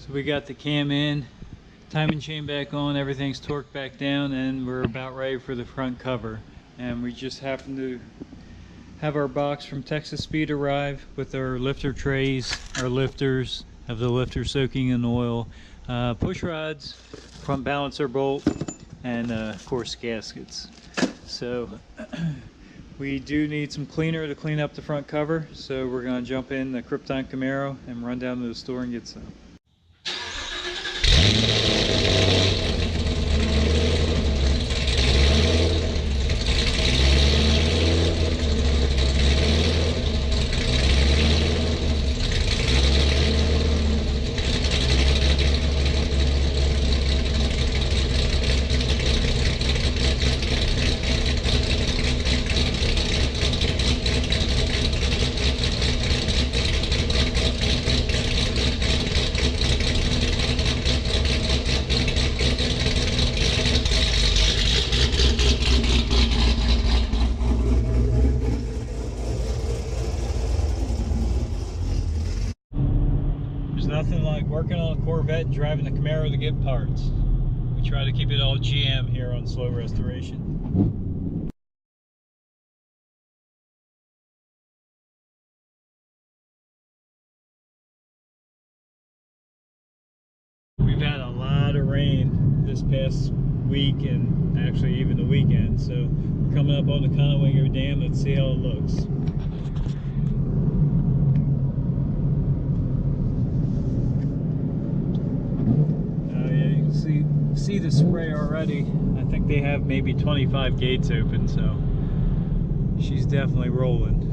So we got the cam in, timing chain back on, everything's torqued back down, and we're about ready for the front cover. And we just happen to have our box from Texas Speed arrive with our lifter trays, our lifters, have the lifter soaking in oil, push rods, front balancer bolt, and of course gaskets. So we do need some cleaner to clean up the front cover, so we're going to jump in the Krypton Camaro and run down to the store and get some. Nothing like working on a Corvette and driving the Camaro to get parts. We try to keep it all GM here on Slow Restoration. We've had a lot of rain this past week and actually even the weekend, so we're coming up on the Conowingo Dam. Let's see how it looks. See the spray already. I think they have maybe 25 gates open, so she's definitely rolling.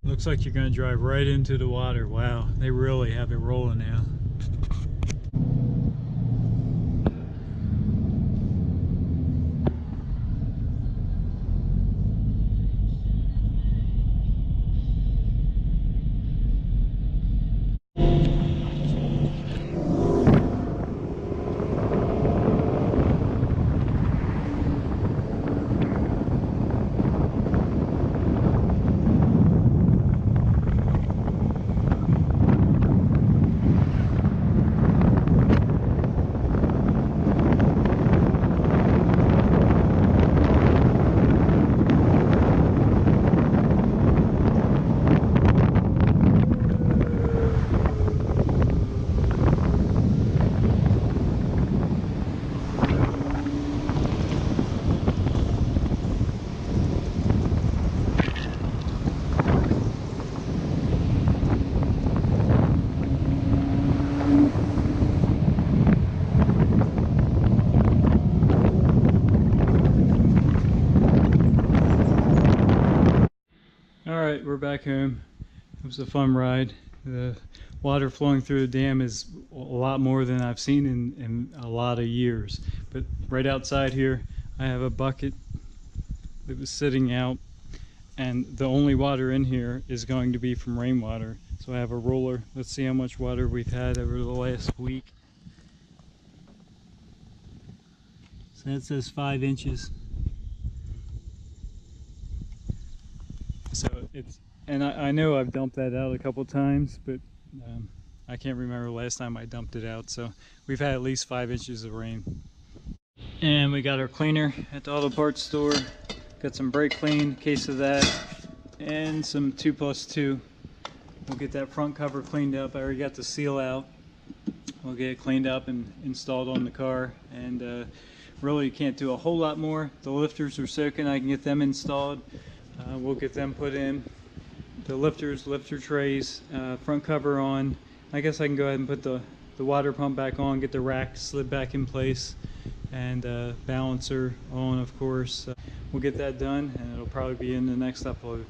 Looks like you're going to drive right into the water. Wow, they really have it rolling now. Alright, we're back home. It was a fun ride. The water flowing through the dam is a lot more than I've seen in a lot of years. But right outside here, I have a bucket that was sitting out, and the only water in here is going to be from rainwater. So I have a roller. Let's see how much water we've had over the last week. So that says 5 inches. So it's, and I know I've dumped that out a couple times, but I can't remember the last time I dumped it out. So we've had at least 5 inches of rain. And we got our cleaner at the auto parts store. Got some brake clean, case of that. and some 2+2. We'll get that front cover cleaned up. I already got the seal out. We'll get it cleaned up and installed on the car, and really you can't do a whole lot more. The lifters are soaking. I can get them installed. We'll get them put in. The lifters, lifter trays, front cover on. I guess I can go ahead and put the water pump back on, get the rack slid back in place, and balancer on, of course. We'll get that done, and it'll probably be in the next upload.